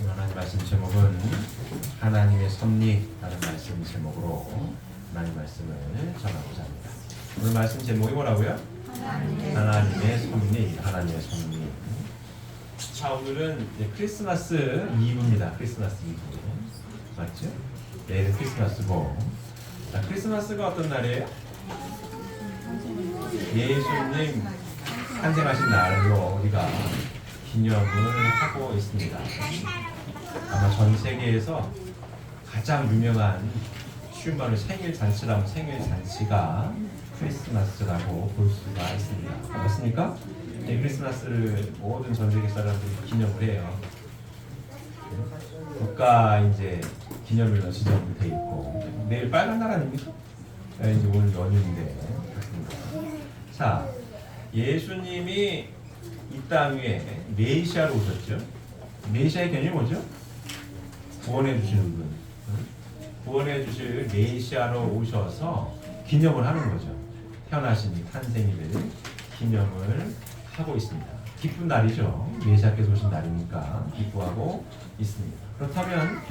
하나님 말씀 제목은 하나님의 섭리라는 말씀 제목으로 하나님 말씀을 전하고자 합니다. 오늘 말씀 제목이 뭐라고요? 하나님의 섭리, 하나님의 섭리. 자, 오늘은 크리스마스 이브입니다. 크리스마스 이브. 맞죠? 내일은 크리스마스고. 자, 크리스마스가 어떤 날이에요? 예수님 탄생하신 날로 우리가 기념을 하고 있습니다. 아마 전 세계에서 가장 유명한 쉬운 말로 생일 잔치라면 생일 잔치가 크리스마스라고 볼 수가 있습니다. 맞습니까? 네, 크리스마스를 모든 전 세계 사람들이 기념을 해요. 국가 이제 기념일로 지정돼 있고 내일 빨간 날 아닙니까? 이제 오늘 연휴인데 그렇습니다. 자, 예수님이 이 땅 위에 메시아로 오셨죠. 메시아의 개념이 뭐죠? 구원해 주시는 분. 구원해 주실 메시아로 오셔서 기념을 하는 거죠. 태어나신 탄생일을 기념을 하고 있습니다. 기쁜 날이죠. 메시아께서 오신 날이니까 기뻐하고 있습니다. 그렇다면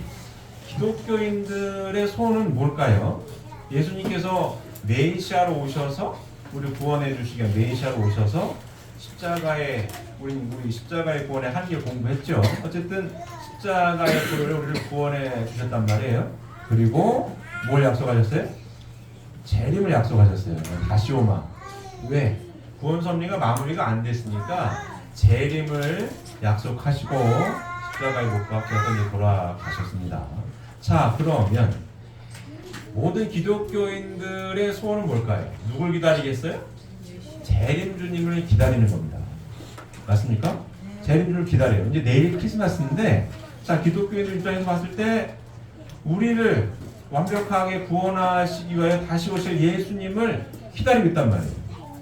기독교인들의 소원은 뭘까요? 예수님께서 메시아로 오셔서 우리 구원해 주시기 위한 메시아로 오셔서 십자가의 우리 십자가의 구원의 한계 공부했죠. 어쨌든 십자가의 구원을 우리를 구원해 주셨단 말이에요. 그리고 뭘 약속하셨어요? 재림을 약속하셨어요. 다시 오마. 왜? 구원 섭리가 마무리가 안 됐으니까 재림을 약속하시고 십자가에 못 박혀서 이제 돌아가셨습니다. 자, 그러면 모든 기독교인들의 소원은 뭘까요? 누굴 기다리겠어요? 재림 주님을 기다리는 겁니다. 맞습니까? 재림 주님을 기다려요. 이제 내일 크리스마스인데, 자, 기독교인들 입장에서 봤을 때 우리를 완벽하게 구원하시기 위하여 다시 오실 예수님을 기다리고 있단 말이에요.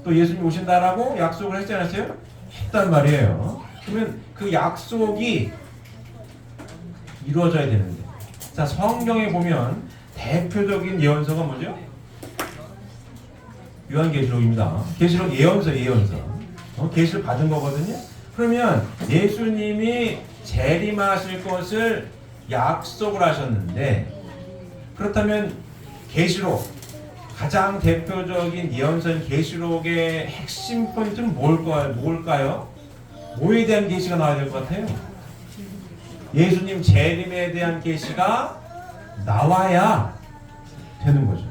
또 예수님 오신다라고 약속을 했지 않았어요? 했단 말이에요. 그러면 그 약속이 이루어져야 되는데, 자, 성경에 보면 대표적인 예언서가 뭐죠? 요한계시록입니다. 계시록 예언서. 계시를 받은 거거든요. 그러면 예수님이 재림하실 것을 약속을 하셨는데, 그렇다면 계시록 가장 대표적인 예언서인 계시록의 핵심 포인트는 뭘까요? 뭐에 대한 계시가 나와야 될 것 같아요? 예수님 재림에 대한 계시가 나와야 되는 거죠.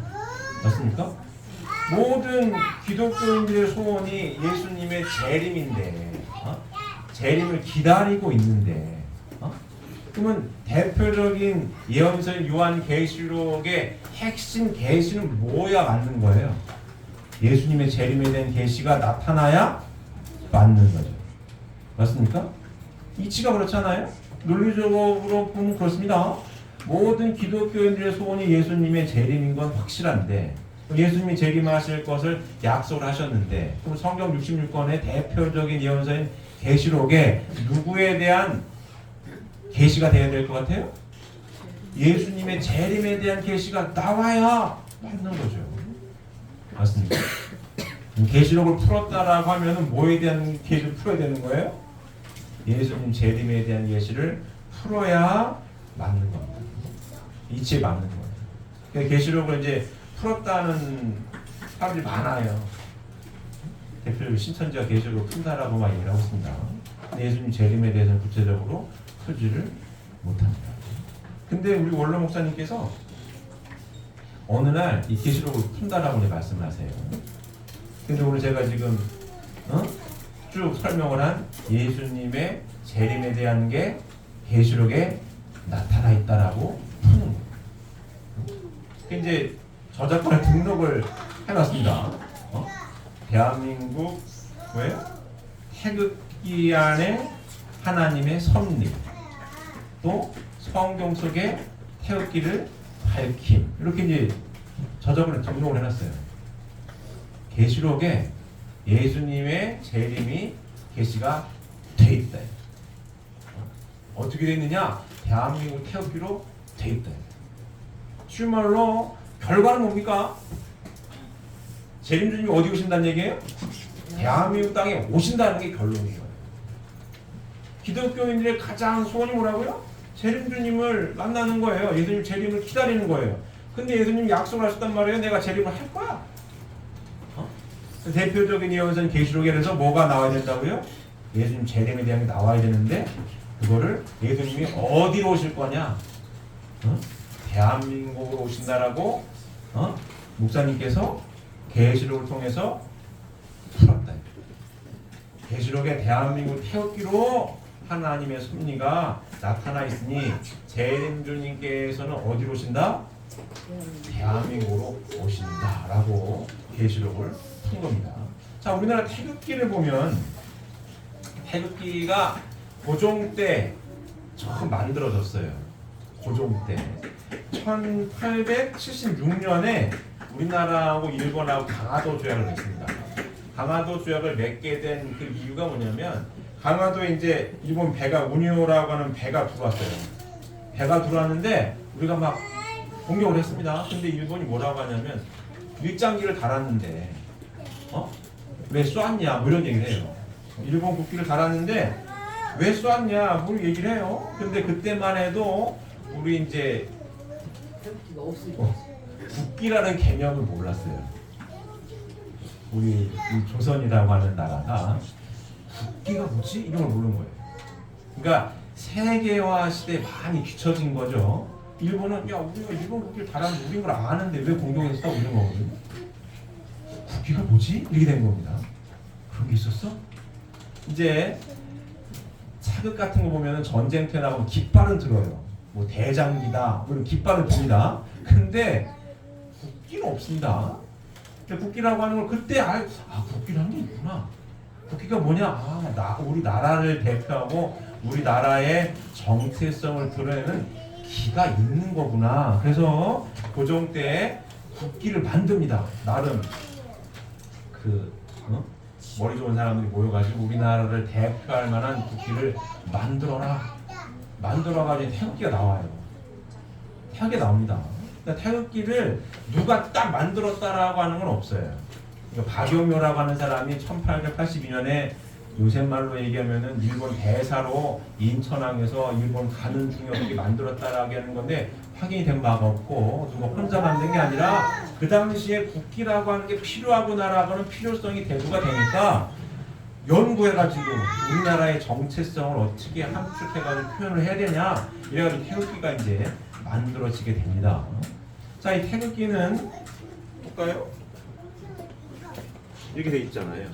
맞습니까? 모든 기독교인들의 소원이 예수님의 재림인데, 재림을 기다리고 있는데, 그러면 대표적인 예언서인 요한계시록의 핵심 계시는 뭐야 맞는 거예요? 예수님의 재림에 대한 계시가 나타나야 맞는 거죠. 맞습니까? 이치가 그렇잖아요. 논리적으로 보면 그렇습니다. 모든 기독교인들의 소원이 예수님의 재림인 건 확실한데, 예수님이 재림하실 것을 약속을 하셨는데, 그럼 성경 66권의 대표적인 예언서인 계시록에 누구에 대한 계시가 되어야 될 것 같아요? 예수님의 재림에 대한 계시가 나와야 맞는 거죠. 맞습니까? 계시록을 풀었다라고 하면은 뭐에 대한 계시를 풀어야 되는 거예요? 예수님 재림에 대한 계시를 풀어야 맞는 겁니다. 이치에 맞는 거예요. 계시록을 이제 풀었다는 사람들이 많아요. 대표적으로 신천지가 계시록을 푼다라고 막 얘기를 하고 있습니다. 예수님 재림에 대해서는 구체적으로 풀지를 못합니다. 근데 우리 원로 목사님께서 어느 날 이 계시록을 푼다라고 말씀을 하세요. 근데 오늘 제가 지금 쭉 설명을 한 예수님의 재림에 대한 게 계시록에 나타나 있다라고 푸는 거예요. 이제 저작권에 등록을 해놨습니다. 대한민국 태극기 안에 하나님의 섭리, 또 성경 속에 태극기를 밝힘, 이렇게 이제 저작권에 등록을 해놨어요. 계시록에 예수님의 재림이 계시가 돼 있다. 어떻게 돼 있느냐? 대한민국 태극기로 돼 있다. 쉬운 말로 결과는 뭡니까? 재림 주님이 어디 오신다는 얘기예요? 대한민국 땅에 오신다는 게 결론이에요. 기독교인들의 가장 소원이 뭐라고요? 재림주님을 만나는 거예요. 예수님 재림을 기다리는 거예요. 근데 예수님 약속을 하셨단 말이에요. 내가 재림을 할 거야. 대표적인 예언서는 계시록에서 뭐가 나와야 된다고요? 예수님 재림에 대한 게 나와야 되는데 그거를 예수님이 어디로 오실 거냐? 대한민국으로 오신다라고 목사님께서 계시록을 통해서 풀었다. 계시록에 대한민국 태극기로 하나님의 섭리가 나타나 있으니 재림주님께서는 어디로 오신다? 대한민국으로 오신다라고 계시록을 푼 겁니다. 자, 우리나라 태극기를 보면 태극기가 고종 때 처음 만들어졌어요. 고종 때 1876년에 우리나라하고 일본하고 강화도 조약을 맺습니다. 강화도 조약을 맺게 된 그 이유가 뭐냐면 강화도에 이제 일본 배가 운요라고 하는 배가 들어왔어요. 배가 들어왔는데 우리가 막 공격을 했습니다. 근데 일본이 뭐라고 하냐면 일장기를 달았는데 왜 쏘았냐 뭐 이런 얘기를 해요. 일본 국기를 달았는데 왜 쏘았냐 뭐 얘기를 해요. 근데 그때만 해도 우리 이제 국기라는 개념을 몰랐어요. 우리 조선이라고 하는 나라가 국기가 뭐지? 이런 걸 모르는 거예요. 그러니까 세계화 시대에 많이 뒤처진 거죠. 일본은 야 우리가 일본 국기를 달았는데 우린 걸 아는데 왜 공격했어? 이런 거거든요. 국기가 뭐지? 이렇게 된 겁니다. 그런 게 있었어? 이제 사극 같은 거 보면은 전쟁터에 나가면 깃발은 들어요. 뭐 대장기다, 뭐 이런 깃발을 듭니다. 근데 국기는 없습니다. 국기라고 하는 걸 그때 국기라는 게 있구나. 국기가 뭐냐? 우리 나라를 대표하고 우리나라의 정체성을 드러내는 기가 있는 거구나. 그래서 고종 때 국기를 만듭니다. 나름 머리 좋은 사람들이 모여가지고 우리나라를 대표할 만한 국기를 만들어가지고 태극기가 나와요. 태극기 나옵니다. 그러니까 태극기를 누가 딱 만들었다라고 하는 건 없어요. 그러니까 박용효라고 하는 사람이 1882년에 요새 말로 얘기하면은 일본 대사로 인천항에서 일본 가는 중에 어떻게 만들었다라고 하는 건데 확인이 된 바가 없고 누가 혼자 만든 게 아니라 그 당시에 국기라고 하는 게 필요하구나라고 하는 필요성이 대두가 되니까 연구해가지고 우리나라의 정체성을 어떻게 함축해가지고 표현을 해야 되냐 이래가지고 태극기가 이제 만들어지게 됩니다. 자, 이 태극기는 볼까요? 이렇게 돼 있잖아요.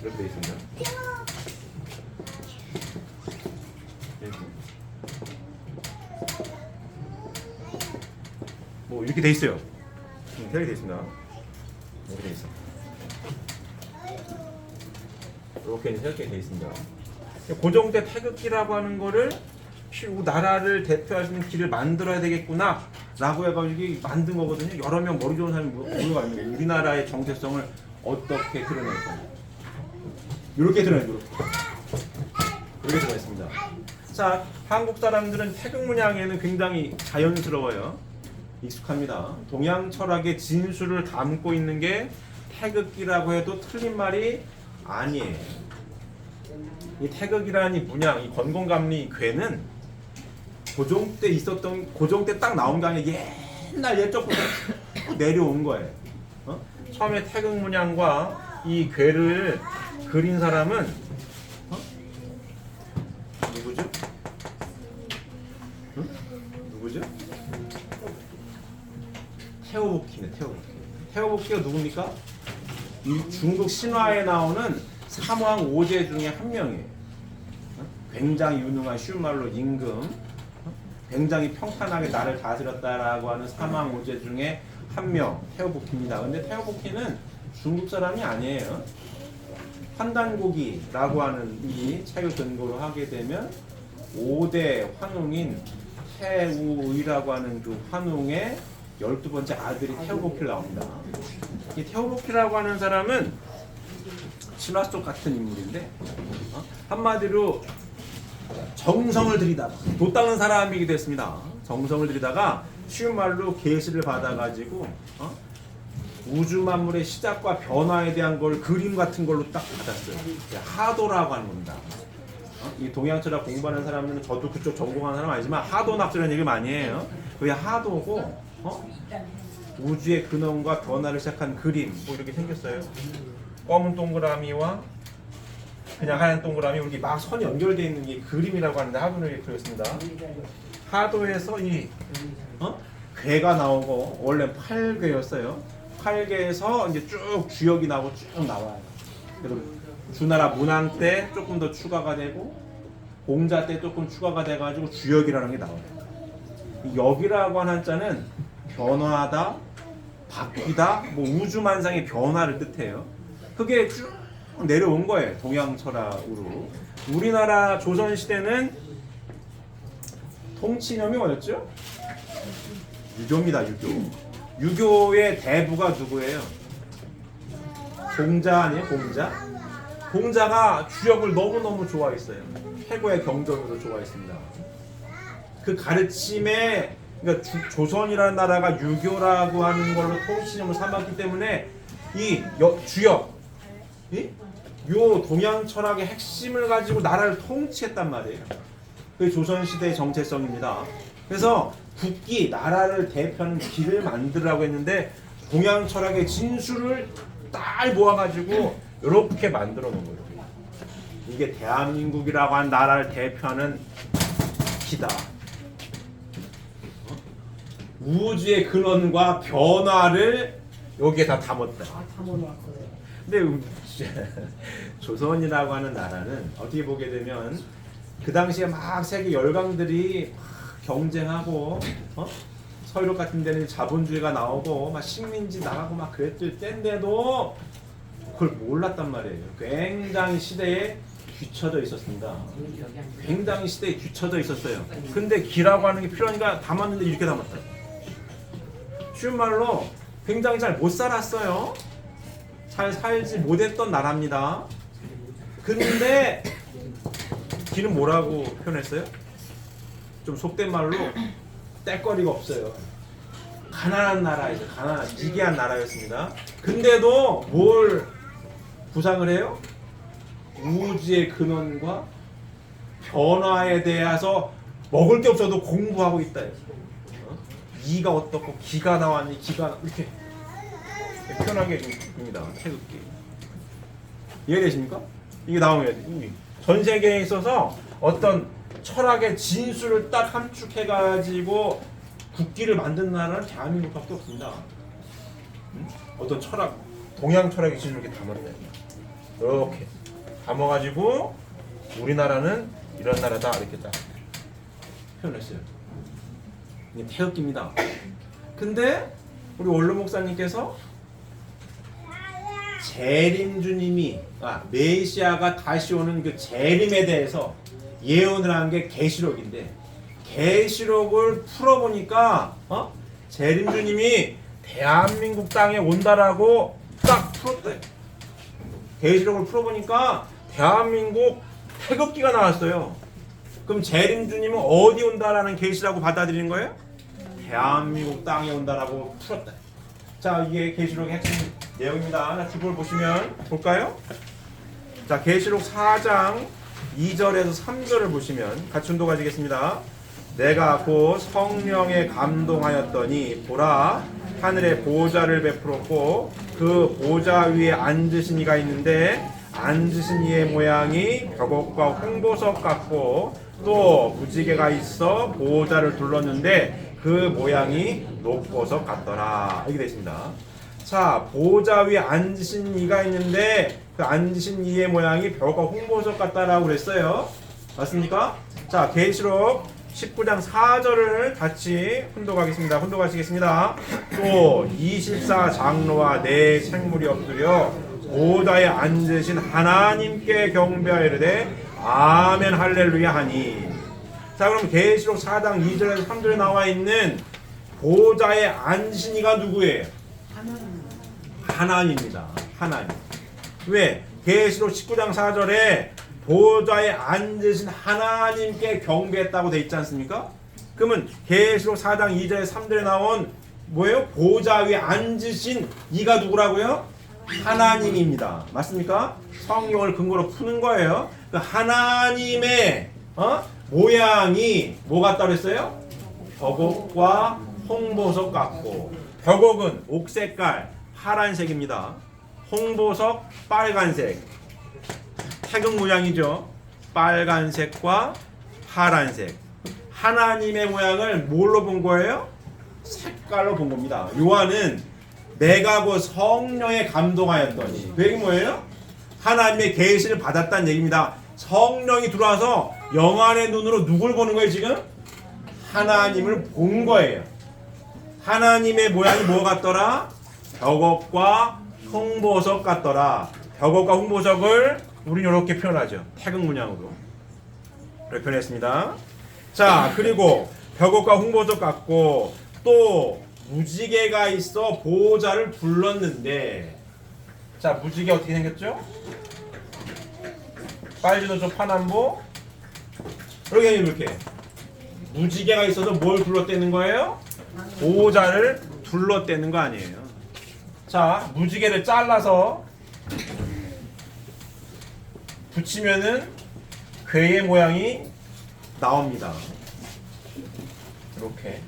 이렇게 돼 있습니다. 뭐 이렇게 돼 있어요. 이렇게 돼 있습니다. 이렇게 돼 있어. 이렇게 돼 있습니다. 고종 때 태극기라고 하는 거를 나라를 대표하시는 길을 만들어야 되겠구나 라고 해가지고 만든 거거든요. 여러 명 머리 좋은 사람이 모여가지고 우리나라의 정체성을 어떻게 드러낼까. 이렇게 드러내요. 이렇게 들어 있습니다. 자, 한국 사람들은 태극 문양에는 굉장히 자연스러워요. 익숙합니다. 동양 철학의 진수를 담고 있는 게 태극기라고 해도 틀린 말이 아니에요. 이 태극이라는 이 문양, 이 건공감리 괴는 고종 때 딱 나온 게 아니라 옛날 옛적부터 내려온 거예요. 처음에 태극 문양과 이 괴를 그린 사람은 누구죠? 누구죠? 태오복희네. 태오복희가 누굽니까? 이 중국 신화에 나오는 삼왕 오제 중에 한 명이에요. 굉장히 유능한 쉬운 말로 임금, 굉장히 평탄하게 나를 다스렸다라고 하는 삼왕 오제 중에 한 명, 태오복희입니다. 근데 태오복희는 중국 사람이 아니에요. 환단고기라고 하는 이 책을 근거로 하게 되면 5대 환웅인 태우의라고 하는 그 환웅의 12번째 아들이 태오복희를 나옵니다. 이 태오복희라고 하는 사람은 신화 속 같은 인물인데 한마디로 정성을 들이다가 도 닦는 사람이기도 했습니다. 정성을 들이다가 쉬운 말로 계시를 받아가지고 우주 만물의 시작과 변화에 대한 걸 그림 같은 걸로 딱 받았어요. 하도라고 하는 겁니다. 이 동양철학 공부하는 사람들은 저도 그쪽 전공하는 사람 아니지만 하도 낙서라는 얘기를 많이 해요. 그게 하도고 우주의 근원과 변화를 시작한 그림 뭐 이렇게 생겼어요. 검은 동그라미와 그냥 하얀 동그라미 이렇게 막 선이 연결되어 있는 게 그림이라고 하는데 하도를 그렸습니다. 하도에서 이 괴가 나오고 원래 8괴였어요. 8괴에서 이제 쭉 주역이 나오고 쭉 나와요. 그래서 주나라 문왕 때 조금 더 추가가 되고 공자 때 조금 추가가 돼가지고 주역이라는 게 나와요. 이 역이라고 하는 한자는 변화하다, 바뀌다, 뭐 우주만상의 변화를 뜻해요. 그게 쭉 내려온 거예요. 동양 철학으로. 우리나라 조선 시대는 통치념이 뭐였죠? 유교입니다. 유교. 유교의 대부가 누구예요? 공자 아니에요? 공자? 공자가 주역을 너무너무 좋아했어요. 최고의 경전으로 좋아했습니다. 그 가르침에 그러니까 조선이라는 나라가 유교라고 하는 걸로 통치념을 삼았기 때문에 이 주역, 요 동양 철학의 핵심을 가지고 나라를 통치했단 말이에요. 그게 조선시대의 정체성입니다. 그래서 국기, 나라를 대표하는 길을 만들라고 했는데 동양 철학의 진수를 딱 모아가지고 이렇게 만들어 놓은 거예요. 이게 대한민국이라고 한 나라를 대표하는 기다. 우주의 근원과 변화를 여기에 다 담았다. 근데 조선이라고 하는 나라는 어떻게 보게 되면 그 당시에 막 세계 열강들이 막 경쟁하고 서유럽 같은 데는 자본주의가 나오고 막 식민지 나가고 막 그랬을 때인데도 그걸 몰랐단 말이에요. 굉장히 시대에 뒤처져 있었습니다. 굉장히 시대에 뒤처져 있었어요. 근데 기라고 하는 게 필요하니까 담았는데 이렇게 담았다. 쉬운 말로 굉장히 잘 못 살았어요. 잘 살지 못했던 나라입니다. 근데 기는 뭐라고 표현했어요? 좀 속된 말로 뗄거리가 없어요. 가난한 나라에서 가난한 미개한 나라였습니다. 근데도 뭘 구상을 해요? 우주의 근원과 변화에 대해서 먹을 게 없어도 공부하고 있다. 이가 어떻고 기가 나왔니 기가 이렇게 표현하게 됩니다. 태극기 이해되십니까? 이게 나오면 전 세계에 있어서 어떤 철학의 진수를 딱 함축해가지고 국기를 만든 나라는 대한민국밖에 없습니다. 어떤 철학, 동양 철학의 진수를 이렇게 담았다. 이렇게 담아가지고 우리나라는 이런 나라다 이렇게 딱 표현했어요. 이게 태극기입니다. 근데 우리 원로 목사님께서 재림주님이 메시아가 다시 오는 그 재림에 대해서 예언을 한 게 계시록인데 계시록을 풀어보니까 재림주님이 대한민국 땅에 온다라고 딱 풀었대요. 계시록을 풀어보니까 대한민국 태극기가 나왔어요. 그럼 재림주님은 어디 온다라는 계시라고 받아들이는 거예요? 대한민국 땅에 온다라고 풀었다. 자, 이게 계시록의 핵심 내용입니다. 기본 보시면 볼까요? 자, 계시록 4장 2절에서 3절을 보시면 같이 순도가지겠습니다. 내가 곧 성령에 감동하였더니 보라 하늘에 보좌를 베풀었고 그 보좌 위에 앉으신 이가 있는데 앉으신 이의 모양이 벽옥과 홍보석 같고 또 무지개가 있어 보좌를 둘렀는데 그 모양이 녹보석 같더라. 이렇게 되어 있습니다. 자, 보좌 위에 앉으신 이가 있는데 그 앉으신 이의 모양이 벽옥과 홍보석 같다라고 그랬어요. 맞습니까? 자, 계시록 19장 4절을 같이 훈독하겠습니다. 훈독하시겠습니다. 또 24장로와 네 생물이 엎드려 보좌에 앉으신 하나님께 경배하여 이르되 아멘 할렐루야 하니. 자, 그럼 계시록 4장 2절에서 3절에 나와 있는 보좌에 앉으신 이가 누구예요? 하나님입니다. 하나님. 왜? 계시록 19장 4절에 보좌에 앉으신 하나님께 경배했다고 돼 있지 않습니까? 그러면 계시록 4장 2절에 3절에 나온 뭐예요? 보좌 위에 앉으신 이가 누구라고요? 하나님입니다. 맞습니까? 성경을 근거로 푸는 거예요. 그 하나님의 모양이 뭐 같다 그랬어요? 벽옥과 홍보석 같고, 벽옥은 옥색깔 파란색입니다. 홍보석 빨간색, 태극 모양이죠. 빨간색과 파란색. 하나님의 모양을 뭘로 본 거예요? 색깔로 본 겁니다. 요한은 내가 그 성령에 감동하였더니, 그 얘기 뭐예요? 하나님의 계시를 받았다는 얘기입니다. 성령이 들어와서 영안의 눈으로 누굴 보는 거예요 지금? 하나님을 본 거예요. 하나님의 모양이 뭐 같더라? 벽옥과 홍보석 같더라. 벽옥과 홍보석을 우리는 이렇게 표현하죠. 태극 문양으로 이렇게 표현했습니다. 자, 그리고 벽옥과 홍보석 같고, 또 무지개가 있어 보호자를 둘렀는데, 자, 무지개 어떻게 생겼죠? 빨주노초 파남보 이렇게 무지개가 있어서 뭘 둘렀대는 거예요? 보호자를 둘렀대는 거 아니에요. 자, 무지개를 잘라서 붙이면은 괴의 모양이 나옵니다. 이렇게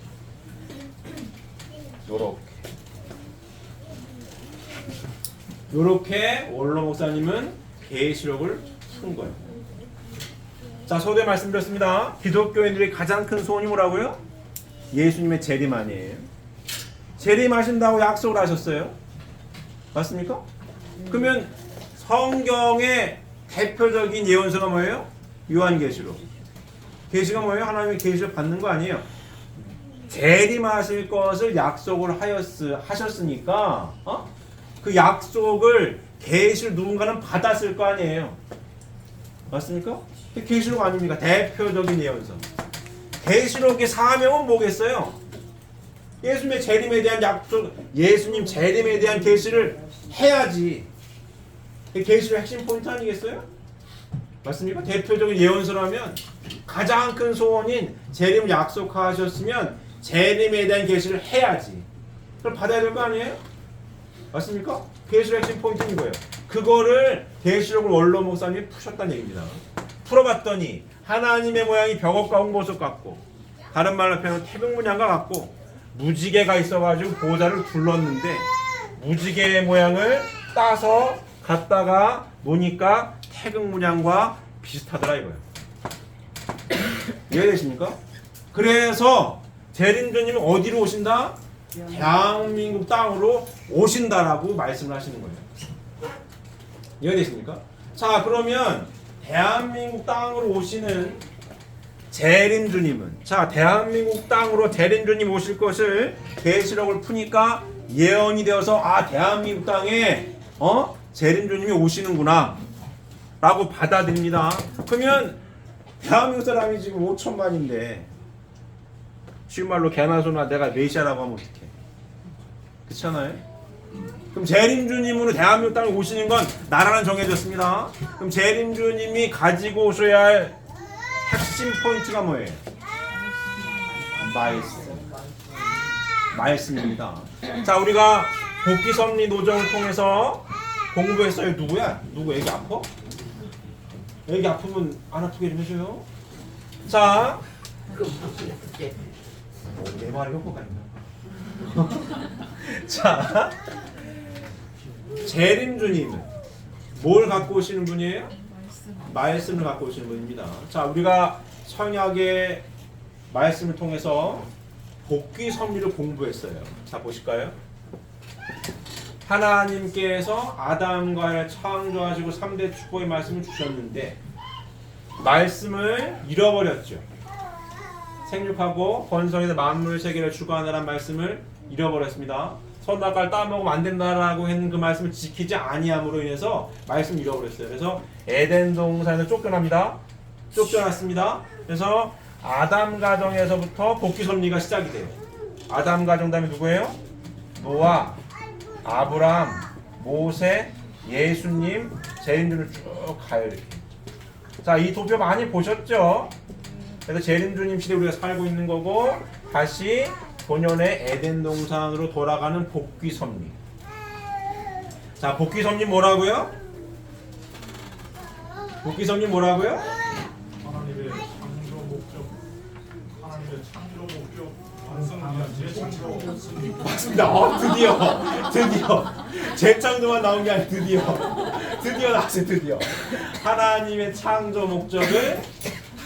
요렇게 원로 목사님은 계시록을 푼 거예요. 자, 서두에 말씀드렸습니다. 기독교인들이 가장 큰 소원이 뭐라고요? 예수님의 재림아니에요. 재림하신다고 약속을 하셨어요. 맞습니까? 그러면 성경의 대표적인 예언서가 뭐예요? 요한계시록. 계시가 뭐예요? 하나님의 계시를 받는 거 아니에요. 재림하실 것을 약속을 하셨으니까 그 약속을 계시를 누군가는 받았을 거 아니에요. 맞습니까? 계시록 아닙니까? 대표적인 예언서. 계시록의 사명은 뭐겠어요? 예수님의 재림에 대한 약속, 예수님 재림에 대한 계시를 해야지. 계시의 핵심 포인트 아니겠어요? 맞습니까? 대표적인 예언서라면 가장 큰 소원인 재림을 약속하셨으면 재림에 대한 계시를 해야지. 그걸 받아야 될 거 아니에요? 맞습니까? 계시의 핵심 포인트는 이거예요. 그거를 계시록을 원로 목사님이 푸셨다는 얘기입니다. 풀어봤더니 하나님의 모양이 벽옥과 홍보석 같고, 다른 말로 표현하면 태극 문양과 같고, 무지개가 있어가지고 보호자를 둘렀는데 무지개의 모양을 따서 갖다가 놓으니까 태극 문양과 비슷하더라 이거예요. 이해되십니까? 그래서 재림주님이 어디로 오신다? 대한민국 땅으로 오신다라고 말씀을 하시는 거예요. 이해되십니까? 자, 그러면 대한민국 땅으로 오시는 재림주님은, 자, 대한민국 땅으로 재림주님 오실 것을 계시록을 푸니까 예언이 되어서, 아, 대한민국 땅에 재림주님이 오시는구나 라고 받아들입니다. 그러면 대한민국 사람이 지금 5천만인데 쉬운 말로 개나 소나 내가 메시아라고 하면 어떡해? 그렇잖아요? 그럼 재림주님으로 대한민국 땅에 오시는 건 나라는 정해졌습니다. 그럼 재림주님이 가지고 오셔야 할 핵심 포인트가 뭐예요? 말씀입니다. 자, 우리가 복귀섭리 노정을 통해서 공부했어요. 누구야? 누구 애기 아파? 애기 아프면 안 아프게 좀 해줘요. 자, 내 말이 효과가 있나? 자, 재림주님은 뭘 갖고 오시는 분이에요? 말씀을 갖고 오시는 분입니다. 자, 우리가 선약의 말씀을 통해서 복귀 섭리를 공부했어요. 자, 보실까요? 하나님께서 아담과 창조하시고 3대 축복의 말씀을 주셨는데 말씀을 잃어버렸죠. 생육하고 번성해서 만물 세계를 주관하라는 말씀을 잃어버렸습니다. 선악과를 따먹으면 안 된다라고 했는 그 말씀을 지키지 아니함으로 인해서 말씀을 잃어버렸어요. 그래서 에덴 동산에서 쫓겨납니다. 쫓겨났습니다. 그래서 아담 가정에서부터 복귀 섭리가 시작이 돼요. 아담 가정 다음에 누구예요? 노아, 아브람, 모세, 예수님, 재림주를 쭉 가요. 이렇게. 자, 이 도표 많이 보셨죠? 그래서 재림주님 시대 우리가 살고 있는 거고, 다시 본연의 에덴 동산으로 돌아가는 복귀 섭리. 자, 복귀 섭리 뭐라고요? 복귀 섭리 뭐라고요? 하나님의 창조 목적, 하나님의 창조 목적 완성을 위한 재창조 섭리. 맞습니다. 드디어 재창조만 나온 게 아니라 드디어 나왔어요. 드디어 하나님의 창조 목적을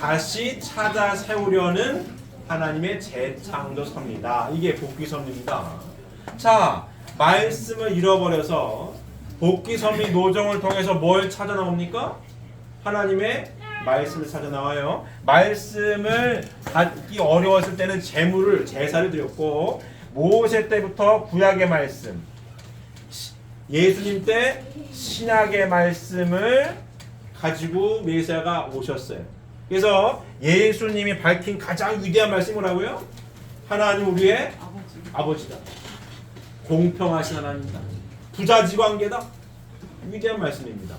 다시 찾아 세우려는 하나님의 재창조 섭리다. 이게 복귀 섭리입니다. 자, 말씀을 잃어버려서 복귀 섭리 노정을 통해서 뭘 찾아 나옵니까? 하나님의 말씀을 찾아 나와요. 말씀을 갖기 어려웠을 때는 제사를 드렸고, 모세 때부터 구약의 말씀, 예수님 때 신약의 말씀을 가지고 메시아가 오셨어요. 그래서 예수님이 밝힌 가장 위대한 말씀이 뭐라고요? 하나님 우리의 아버지다. 공평하신 하나님이다. 부자지 관계다. 위대한 말씀입니다.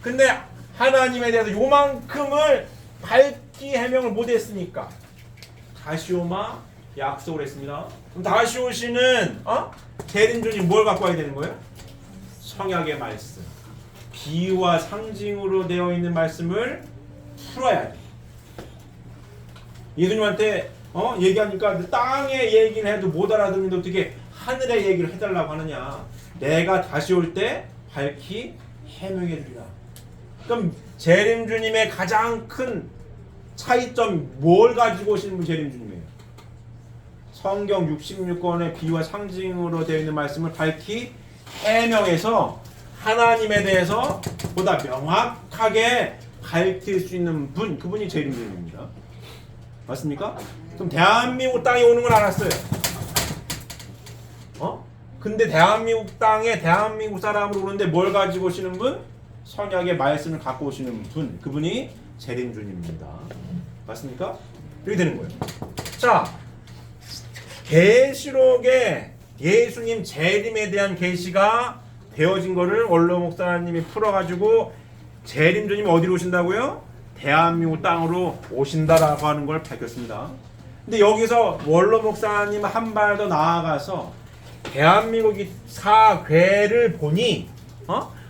근데 하나님에 대해서 요만큼을 밝히 해명을 못했으니까 다시 오마 약속을 했습니다. 그럼 다시 오시는 대림주님 뭘 갖고 와야 되는 거예요? 성약의 말씀, 비유와 상징으로 되어 있는 말씀을 풀어야 돼. 예수님한테 얘기하니까 땅의 얘기를 해도 못 알아듣는데 어떻게 하늘의 얘기를 해달라고 하느냐. 내가 다시 올 때 밝히 해명해 주리라. 그럼 재림주님의 가장 큰 차이점 뭘 가지고 오시는 분 재림주님이에요? 성경 66권의 비유와 상징으로 되어 있는 말씀을 밝히 해명해서 하나님에 대해서 보다 명확하게 밝힐 수 있는 분, 그분이 재림주님입니다. 맞습니까? 그럼 대한민국 땅에 오는 걸 알았어요. 근데 대한민국 땅에 대한민국 사람으로 오는데 뭘 가지고 오시는 분? 성약의 말씀을 갖고 오시는 분, 그분이 재림주님입니다. 맞습니까? 이렇게 되는 거예요. 자, 계시록에 예수님 재림에 대한 계시가 되어진 거를 원로 목사님이 풀어가지고 재림주님이 어디로 오신다고요? 대한민국 땅으로 오신다라고 하는 걸 밝혔습니다. 근데 여기서 원로 목사님 한 발 더 나아가서 대한민국이 사괴를 보니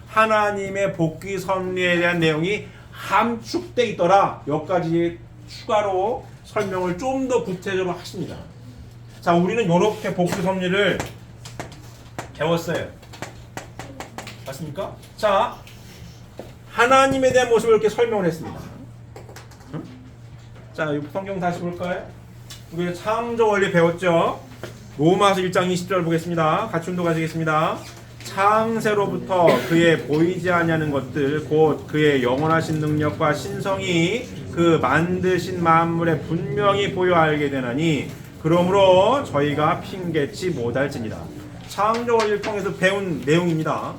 하나님의 복귀 섭리에 대한 내용이 함축돼 있더라. 몇 가지 추가로 설명을 좀 더 구체적으로 하십니다. 자, 우리는 이렇게 복귀 섭리를 배웠어요. 맞습니까? 자, 하나님에 대한 모습을 이렇게 설명을 했습니다. 자, 성경 다시 볼까요? 우리 창조 원리 배웠죠? 로마서 1장 20절 보겠습니다. 같이 운동하시겠습니다. 창세로부터 그의 보이지 아니하는 것들 곧 그의 영원하신 능력과 신성이 그 만드신 만물에 분명히 보여 알게 되나니 그러므로 저희가 핑계치 못할지니라. 창조 원리를 통해서 배운 내용입니다.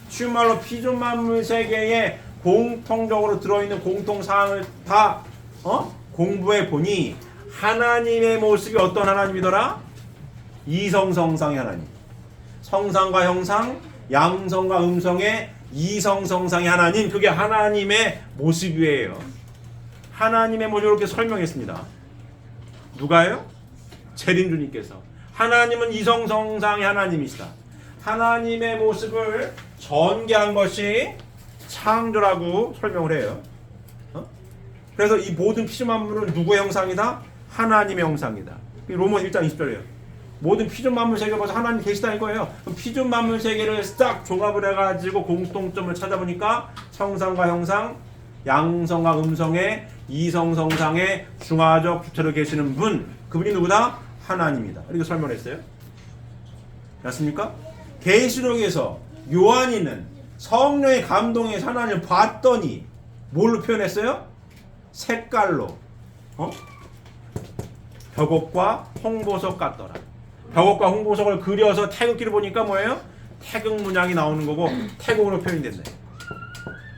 쉬운 말로 피조물 만물 세계에 공통적으로 들어있는 공통사항을 다 공부해 보니 하나님의 모습이 어떤 하나님이더라? 이성성상의 하나님. 성상과 형상, 양성과 음성의 이성성상의 하나님, 그게 하나님의 모습이에요. 하나님의 모습을 이렇게 설명했습니다. 누가요? 재림주님께서. 하나님은 이성성상의 하나님이시다. 하나님의 모습을 전개한 것이 창조라고 설명을 해요. 그래서 이 모든 피조만물은 누구의 형상이다? 하나님의 형상이다. 로마 1장 20절이에요. 모든 피조만물 세계에 벌써 하나님 계시다 이거예요. 그럼 피조만물 세계를 싹 종합을 해가지고 공통점을 찾아보니까 성상과 형상, 양성과 음성의 이성성상의 중화적 주체로 계시는 분, 그분이 누구다? 하나님이다. 이렇게 설명했어요. 맞습니까? 계시록에서 요한이는 성령의 감동에 하나님을 봤더니 뭘로 표현했어요? 색깔로 벽옥과 홍보석 같더라. 벽옥과 홍보석을 그려서 태극기를 보니까 뭐예요? 태극 문양이 나오는 거고 태극으로 표현됐네.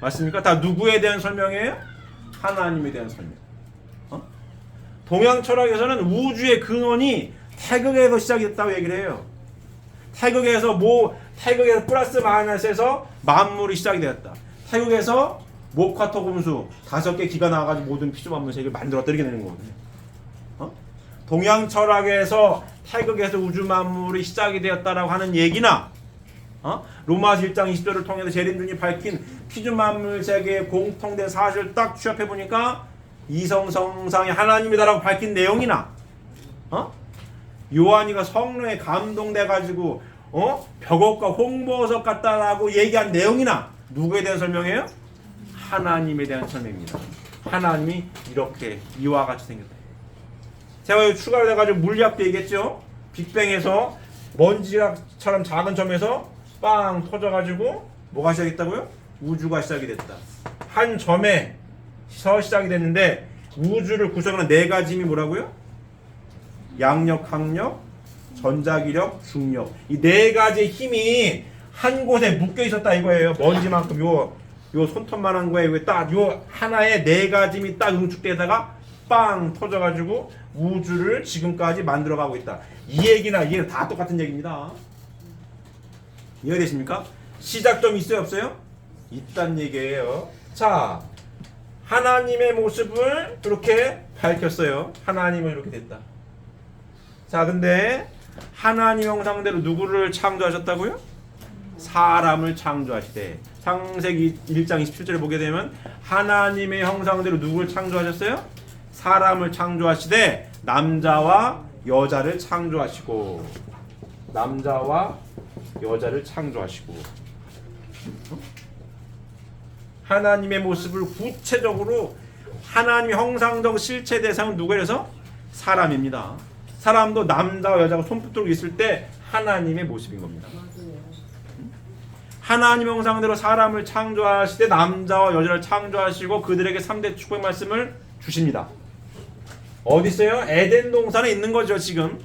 맞습니까? 다 누구에 대한 설명이에요? 하나님에 대한 설명. 동양 철학에서는 우주의 근원이 태극에서 시작이 됐다고 얘기를 해요. 태극에서 플러스 마이너스에서 만물이 시작이 되었다. 태극에서 목화토 금수 5개 기가 나와가지고 모든 피조만물 세계를 만들었다 이렇게 되는 거거든요. 동양 철학에서 태극에서 우주 만물이 시작이 되었다라고 하는 얘기나 로마서 1장 20절을 통해서 제림준이 밝힌 피조 만물 세계의 공통된 사실을 딱 취합해 보니까 이성성상이 하나님이다라고 밝힌 내용이나 요한이가 성령에 감동돼 가지고 벽옥과 홍보석 같다라고 얘기한 내용이나 누구에 대한 설명이에요? 하나님에 대한 설명입니다. 하나님이 이렇게 이와 같이 생겼다. 제가 여기 추가로 돼가지고 물리학도 얘기했죠. 빅뱅에서 먼지처럼 작은 점에서 빵 터져가지고 뭐가 시작했다고요? 우주가 시작이 됐다. 한 점에서 시작이 됐는데 우주를 구성하는 네 가지 힘이 뭐라고요? 양력, 항력, 전자기력, 중력. 이 네 가지 힘이 한 곳에 묶여 있었다 이거예요. 먼지만큼 요 손톱만한 거에 요 하나의 네 가지 힘이 딱 응축되다가 빵 터져가지고 우주를 지금까지 만들어가고 있다. 이 얘기나 이해는 다 똑같은 얘기입니다. 이해되십니까? 시작점이 있어요 없어요? 있단 얘기예요. 자, 하나님의 모습을 이렇게 밝혔어요. 하나님은 이렇게 됐다. 자, 근데 하나님 형상대로 누구를 창조하셨다고요? 사람을 창조하시되. 창세기 1장 27절에 보게 되면 하나님의 형상대로 누구를 창조하셨어요? 사람을 창조하시되 남자와 여자를 창조하시고. 남자와 여자를 창조하시고. 하나님의 모습을 구체적으로 하나님의 형상적 실체 대상은 누구에서? 사람입니다. 사람도 남자와 여자가 손붙들고 있을 때 하나님의 모습인 겁니다. 하나님 형상대로 사람을 창조하시되 남자와 여자를 창조하시고 그들에게 3대 축복의 말씀을 주십니다. 어디 있어요? 에덴 동산에 있는 거죠. 지금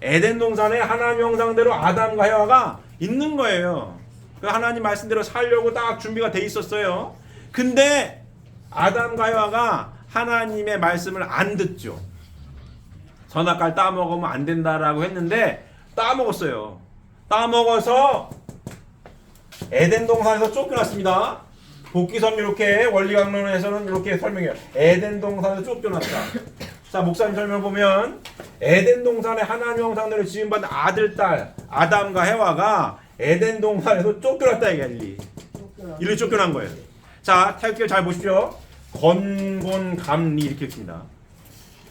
에덴 동산에 하나님 형상대로 아담과 해와가 있는 거예요. 그 하나님 말씀대로 살려고 딱 준비가 돼 있었어요. 근데 아담과 해와가 하나님의 말씀을 안 듣죠. 선악과를 따먹으면 안 된다라고 했는데 따먹었어요. 따먹어서 에덴 동산에서 쫓겨났습니다. 복귀선 이렇게 원리강론에서는 이렇게 설명해요. 에덴 동산에서 쫓겨났다. 자, 목사님 설명 보면 에덴 동산에 하나님 형상대로 지음받은 아들, 딸 아담과 해와가 에덴 동산에서 쫓겨났다 이게 일리 쫓겨난 거예요. 자, 태극기를 잘 보십시오. 건곤감리 이렇게 읽습니다.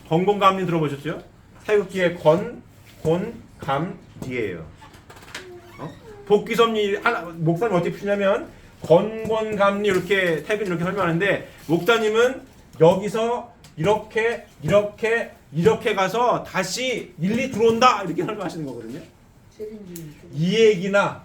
건곤감리 들어보셨죠? 태극기의 건곤감리예요. 복귀섭리 목사님 어떻게 푸냐면 건곤감리 이렇게 태극기 이렇게 설명하는데 목사님은 여기서 이렇게 가서 다시 일리 들어온다 이렇게 설명하시는 거거든요. 이 얘기나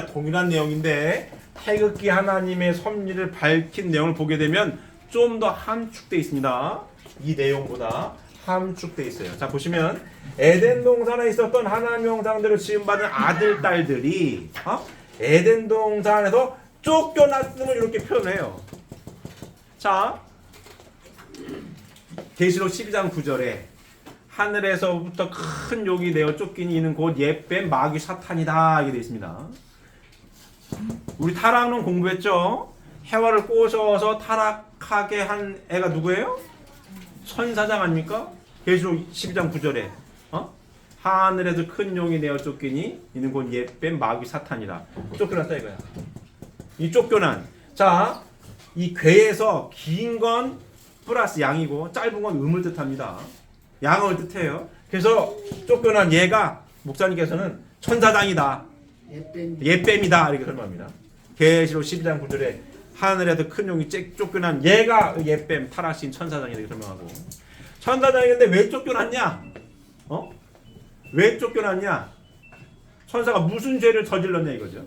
동일한 내용인데 태극기 하나님의 섭리를 밝힌 내용을 보게 되면 좀 더 함축되어 있습니다. 이 내용보다 함축되어 있어요. 자, 보시면 에덴 동산에 있었던 하나님 형상대로 지음받은 아들, 딸들이 에덴 동산에서 쫓겨났음을 이렇게 표현해요. 자, 계시록 12장 9절에 하늘에서부터 큰 욕이 내어 쫓기니 이는 곧 옛뱀 마귀 사탄이다 이렇게 되어 있습니다. 우리 타락론 공부했죠? 해와를 꼬셔서 타락하게 한 애가 누구예요? 천사장 아닙니까? 계시록 12장 9절에 하늘에서 큰 용이 내어 쫓기니 이는 곧 옛뱀 마귀 사탄이라. 쫓겨났다 이거야. 이 쫓겨난. 자, 이 괴에서 긴 건 플러스 양이고 짧은 건 음을 뜻합니다. 양을 뜻해요. 그래서 쫓겨난 얘가 목사님께서는 천사장이다. 옛뱀이다 이렇게 설명합니다. 계시록 12장 9절에 하늘에서 큰 용이 쫓겨난 얘가 옛뱀 타락신 천사장이다 이렇게 설명하고. 천사장인데 왜 쫓겨났냐? 왜 쫓겨났냐? 천사가 무슨 죄를 저질렀냐 이거죠.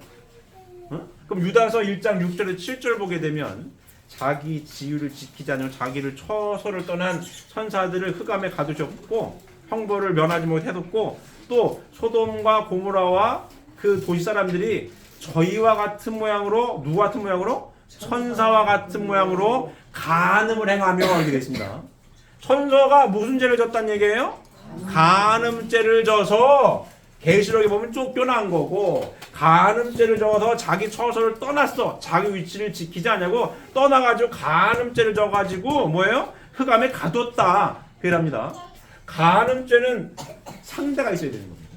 그럼 유다서 1장 6절에서 7절 보게 되면 자기 지위를 지키지 않으며 자기를 처소를 떠난 천사들을 흑암에 가두셨고 형벌을 면하지 못해뒀고 또 소돔과 고모라와 그 도시 사람들이 저희와 같은 모양으로 누구 같은 모양으로? 천사와 같은 모양으로 간음을 행하며 이렇게 되어 있습니다. 천사가 무슨 죄를 졌다는 얘기예요? 간음죄를 져서 계시록에 보면 쫓겨난 거고 간음죄를 져서 자기 처소를 떠났어. 자기 위치를 지키지 않냐고 떠나가지고 간음죄를 져가지고 뭐예요? 흑암에 가뒀다. 그랍니다. 간음죄는 상대가 있어야 되는 겁니다.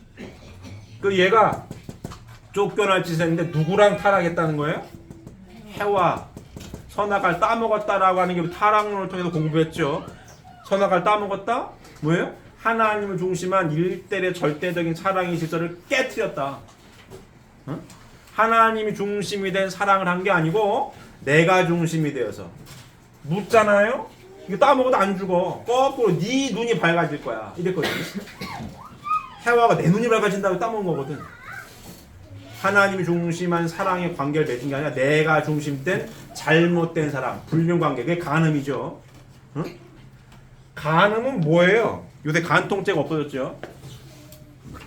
그 얘가 쫓겨날 짓을 했는데 누구랑 타락했다는 거예요? 해와 선악을 따먹었다라고 하는 게 타락론을 통해서 공부했죠. 선악을 따먹었다? 뭐예요? 하나님을 중심한 일대의 절대적인 사랑의 질서를 깨트렸다. 어? 하나님이 중심이 된 사랑을 한 게 아니고 내가 중심이 되어서 묻잖아요? 이거 따먹어도 안 죽어. 거꾸로 네 눈이 밝아질 거야. 이랬거든. 해와가 내 눈이 밝아진다고 따먹은 거거든. 하나님이 중심한 사랑의 관계를 맺은 게 아니라 내가 중심된 잘못된 사랑, 불륜관계. 그게 간음이죠. 응? 간음은 뭐예요? 요새 간통죄가 없어졌죠.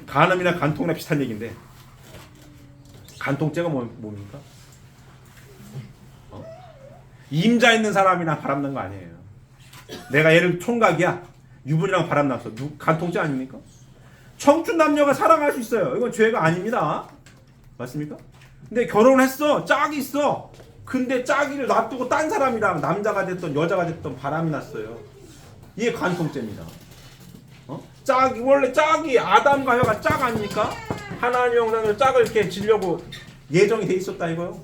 간음이랑 간통이랑 비슷한 얘기인데 간통죄가 뭡니까? 임자 있는 사람이랑 바람난 거 아니에요. 내가 얘를 총각이야. 유부녀랑 바람났어. 간통죄 아닙니까? 청춘 남녀가 사랑할 수 있어요. 이건 죄가 아닙니다. 맞습니까? 근데 결혼을 했어. 짝이 있어. 근데 짝이를 놔두고 딴 사람이랑 남자가 됐던 여자가 됐던 바람이 났어요. 이게 간통죄입니다. 짝이 원래 짝이 아담과 여가 짝 아닙니까? 하나님 형상으로 짝을 이렇게 지려고 예정이 돼 있었다 이거요.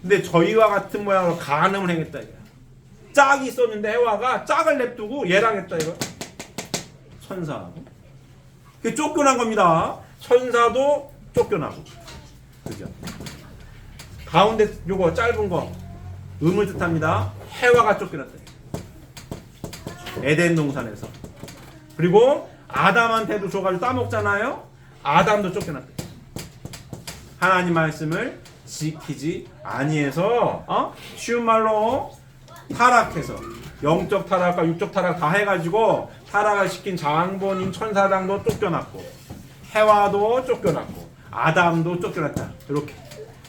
근데 저희와 같은 모양으로 간음을 행했다 이거야. 짝이 있었는데 해와가 짝을 냅두고 얘랑 했다 이거야. 천사하고. 그게 쫓겨난 겁니다. 천사도 쫓겨나고. 그죠? 가운데 요거 짧은 거 음을 뜻합니다. 해와가 쫓겨났다. 에덴 동산에서. 그리고 아담한테도 줘가지고 따먹잖아요. 아담도 쫓겨났다. 하나님 말씀을 지키지 아니해서 쉬운 말로 타락해서 영적 타락과 육적 타락 다 해가지고 타락을 시킨 장본인 천사장도 쫓겨났고 해와도 쫓겨났고 아담도 쫓겨났다. 이렇게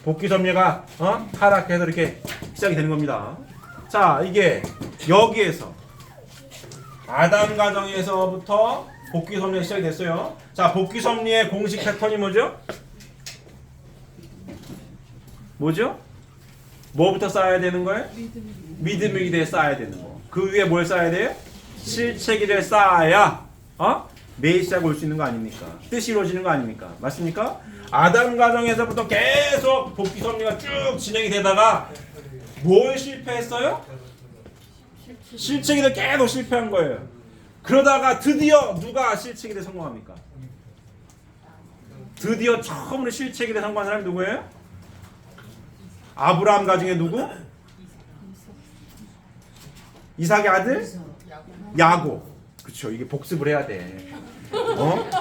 복귀섭리가 타락해서 이렇게 시작이 되는 겁니다. 자, 이게 여기에서 아담 가정에서부터 복귀섭리가 시작이 됐어요. 자, 복귀섭리의 공식 패턴이 뭐죠? 뭐죠? 뭐부터 쌓아야 되는 거예요? 믿음의 기대에 쌓아야 되는 거. 그 위에 뭘 쌓아야 돼요? 실체 기대에 쌓아야 메시아가 올 수 있는 거 아닙니까? 뜻이 이루어지는 거 아닙니까? 맞습니까? 아담 가정에서부터 계속 복귀 섭리가 쭉 진행이 되다가 뭘 실패했어요? 실체 기대 계속 실패한 거예요. 그러다가 드디어 누가 실체 기대 성공합니까? 드디어 처음으로 실체 기대 성공한 사람이 누구예요? 아브라함 가정의 누구? 이삭의 아들? 야곱. 그렇죠. 이게 복습을 해야 돼.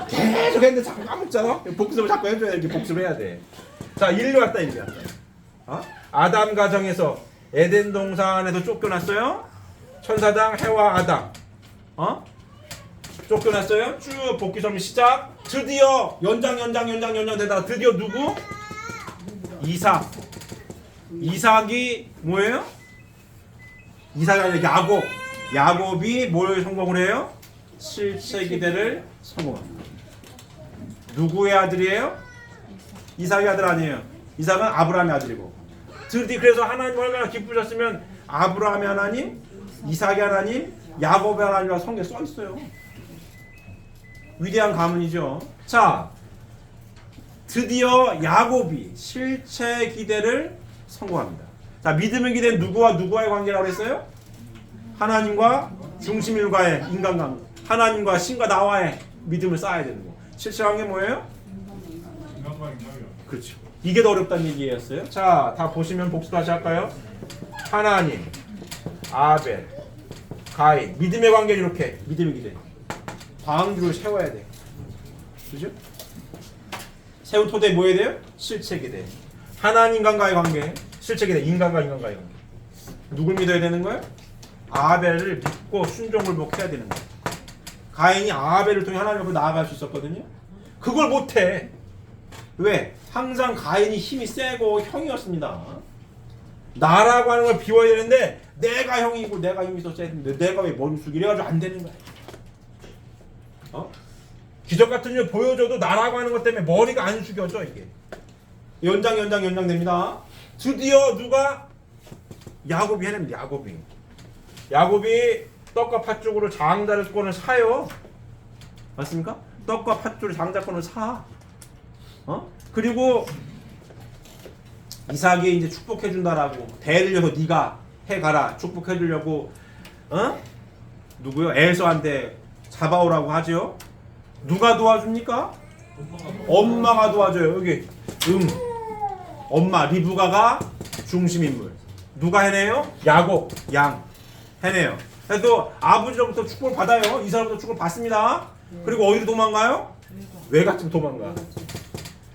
계속 했는데 자꾸 까먹잖아. 복습을 자꾸 해줘야 돼. 이렇게 복습을 해야 돼. 자, 일로 왔다 이리 왔다. 아담 가정에서 에덴 동산에서 쫓겨났어요. 천사장 해와 아담. 쫓겨났어요. 쭉 복귀섭리 시작. 드디어 연장 되다가 드디어 누구? 이삭. 이삭이 뭐예요? 이삭이 아니라 야곱. 야곱이 뭘 성공을 해요? 실체 기대를 성공합니다. 누구의 아들이에요? 이삭의 아들 아니에요. 이삭은 아브라함의 아들이고. 드디어 그래서 하나님 얼마나 기쁘셨으면 아브라함의 하나님, 이삭의 하나님, 야곱의 하나님이라고 성경에 써 있어요. 위대한 가문이죠. 자, 드디어 야곱이 실체 기대를 성공합니다. 자, 믿음의 기대는 누구와 누구와의 관계라고 했어요? 하나님과 중심일과의 인간관계. 하나님과 신과 나와의 믿음을 쌓아야 되는 거. 실체 관계 뭐예요? 그렇죠. 이게 더 어렵다는 얘기였어요. 자, 다 보시면 복습 다시 할까요? 하나님, 아벨, 가인. 믿음의 관계는 이렇게. 믿음의 기대. 방주를 세워야 돼. 그죠? 세운 토대에 뭐 해야 돼요? 실체 기대. 하나님과의 관계. 실체 기대. 인간과 인간과의 관계. 누굴 믿어야 되는 거예요? 아벨을 믿고 순종을 복해야 되는 거예요. 가인이 아벨을 통해 하나님 앞으로 나아갈 수 있었거든요. 그걸 못해. 왜? 항상 가인이 힘이 세고 형이었습니다. 나라고 하는 걸 비워야 되는데 내가 형이고 내가 힘이 더 세야 되는데 내가 왜 머리 숙이래 가지고 안 되는 거야. 기적 같은 일 보여줘도 나라고 하는 것 때문에 머리가 안 숙여져 이게. 연장 됩니다. 드디어 누가? 야곱이 해냅니다. 야곱이 떡과 팥죽으로 장자권을 사요. 맞습니까? 떡과 팥죽으로 장자권을 사. 그리고 이삭이 이제 축복해 준다라고 대를 이어서 네가 해 가라 축복해 주려고 누구요? 에서한테 잡아오라고 하죠. 누가 도와줍니까? 엄마가 도와줘요. 여기 엄마 리브가가 중심 인물. 누가 해내요? 야곱 양 해내요. 그래도 아버지로부터 축복을 받아요. 이 사람부터 축복을 받습니다. 그리고 어디로 도망가요? 외갓집 도망가.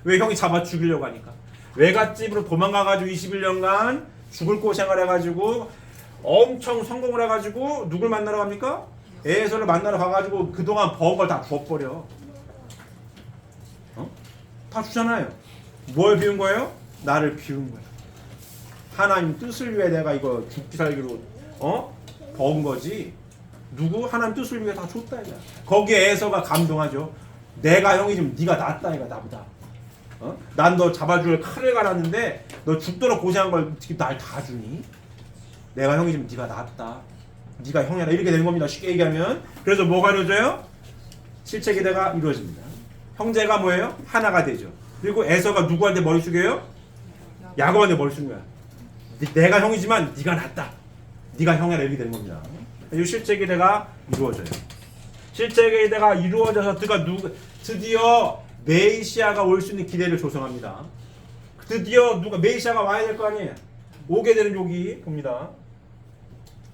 왜? 형이 잡아 죽이려고 하니까. 외갓집으로 도망가가지고 21년간 죽을 고생을 해가지고 엄청 성공을 해가지고 누굴 만나러 갑니까? 에서를 만나러 가가지고 그동안 버은 걸 다 부어버려. 다 주잖아요. 뭘 비운 거예요? 나를 비운 거야. 하나님 뜻을 위해 내가 이거 죽기 살기로 버은 거지. 누구? 하나님 뜻을 위해 다 줬다 이거야. 거기에 에서가 감동하죠. 내가 형이지만 네가 낫다 이거 나보다. 난 너 잡아줄 칼을 갈았는데 너 죽도록 고생한 걸 어떻게 날 다 주니? 내가 형이지만 네가 낫다. 네가 형이라 이렇게 되는 겁니다. 쉽게 얘기하면. 그래서 뭐가 이루어져요? 실체기대가 이루어집니다. 형제가 뭐예요? 하나가 되죠. 그리고 에서가 누구한테 머리 숙여요? 야곱한테 머리 숙는 거야. 내가 형이지만 네가 낫다. 네가 형이라 이렇게 되는 겁니다. 이 실체기대가 이루어져요. 실체기대가 이루어져서 드디어 메시아가 올 수 있는 기대를 조성합니다. 드디어 누가 메시아가 와야 될 거 아니에요. 오게 되는 여기 봅니다.